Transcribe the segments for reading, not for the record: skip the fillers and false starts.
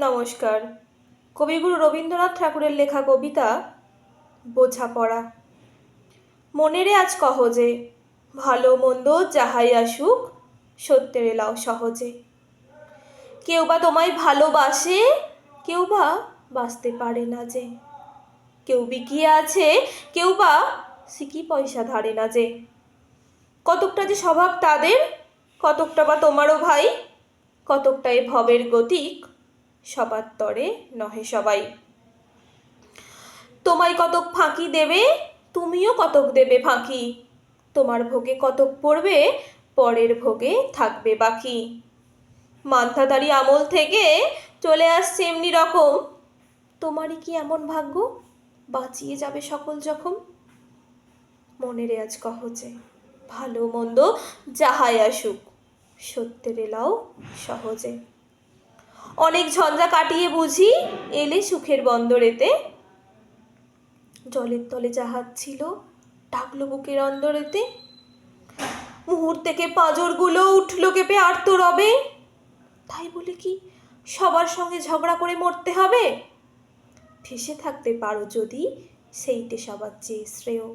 নমস্কার। কবিগুরু রবীন্দ্রনাথ ঠাকুরের লেখা কবিতা বোঝাপড়া। মনেরে আজ কহ যে, ভালো মন্দ যাহাই আসুক, সত্যের এলাও সহজে। কেউ বা তোমায় ভালোবাসে, কেউ বা বাঁচতে পারে না যে। কেউ বিকিয়ে আছে, কেউ বা সিকি পয়সা ধারে না যে। কতকটা যে স্বভাব তাদের, কতকটা বা তোমারও ভাই, কতকটা এ ভবের গতিক, সবার তরে নহে সবাই। তোমায় কতক ফাঁকি দেবে, তুমিও কতক দেবে ফাঁকি। তোমার ভোগে কতক পড়বে, পরের ভোগে থাকবে বাকি। মান্ধাতারি আমল থেকে চলে আসছে এমনি রকম, তোমারই কি এমন ভাগ্য, বাঁচিয়ে যাবে সকল জখম। মনের আজ কহ যে, ভালো মন্দ যাহাই আসুক, সত্যের এলাও সহজে। অনেক ঝঞ্ঝা কাটিয়ে বুঝি এলে সুখের বন্দরেতে। জলের তলে জাহাজ ছিল, ডাকলো বুকের অন্দরেতে। মুহূর্তেকে পাঁজরগুলো উঠলো কেঁপে আর্ত রবে। তাই বলে কি সবার সঙ্গে ঝগড়া করে মরতে হবে? ভেসে থাকতে পারো যদি, সেইটে সবার চেয়ে শ্রেয়।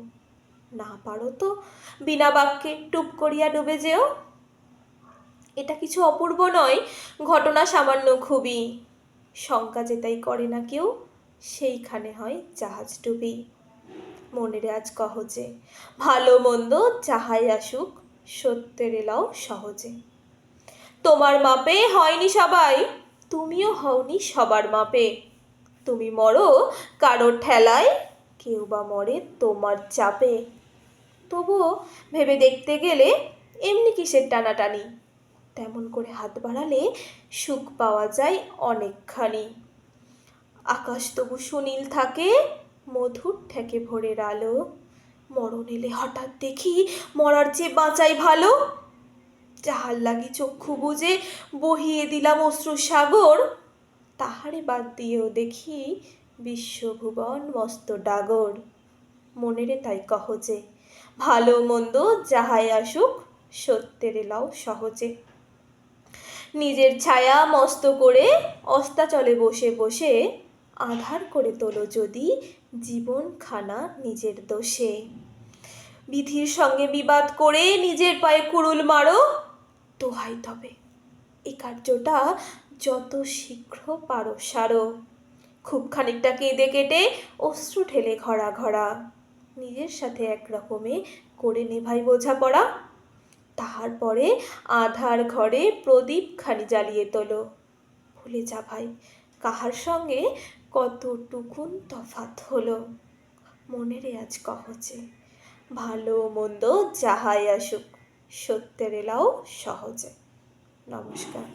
না পারো তো বিনা বাক্যে টুপ করিয়া ডুবে যেও। এটা কিছু অপূর্ব নয়, ঘটনা সামান্য খুবই। শঙ্কা যেটাই করে না কেউ, সেইখানে হয় জাহাজ ডুবি। মনের আজ কহ যে, ভালো মন্দ যাহাই আসুক, সত্যের এলাও সহজে। তোমার মাপে হয়নি সবাই, তুমিও হওনি সবার মাপে। তুমি মরো কারোর ঠেলায়, কেউ বা মরে তোমার চাপে। তবুও ভেবে দেখতে গেলে এমনি কিসের টানাটানি, তেমন করে হাত বাড়ালে সুখ পাওয়া যায় অনেকখানি। আকাশ তবু সুনীল থাকে, মধুর ঠেকে ভোরের আলো। মরণ এলে হঠাৎ দেখি মরার চেয়ে বাঁচাই ভালো। যাহার লাগি চক্ষু বুজে বহিয়ে দিলাম অশ্রু সাগর, তাহারে বাদ দিয়েও দেখি বিশ্বভুবন মস্ত ডাগর। মনেরে তাই কহ যে, ভালো মন্দ যাহাই আসুক, সত্যের এলাও সহজে। নিজের ছায়া মস্ত করে অস্তাচলে বসে বসে, আধার করে তোলো যদি জীবনখানা নিজের দোষে। বিধির সঙ্গে বিবাদ করে নিজের পায়ে কুড়ুল মারো, দোহাই তবে এই কার্যটা যত শীঘ্র পারো সারো। খুব খানিকটা কেঁদে কেটে অশ্রু ঢেলে ঘরা ঘরা, নিজের সাথে একরকমে করে নেভাই বোঝাপড়া। তাহার পরে আধার ঘরে প্রদীপ খানি জ্বালিয়ে তোলো। ভুলে যা ভাই কাহার সঙ্গে কতটুকুন তফাৎ হলো। মনেরে আজ কহ যে, ভালো মন্দ যাহাই আসুক, সত্যের এলাও সহজে। নমস্কার।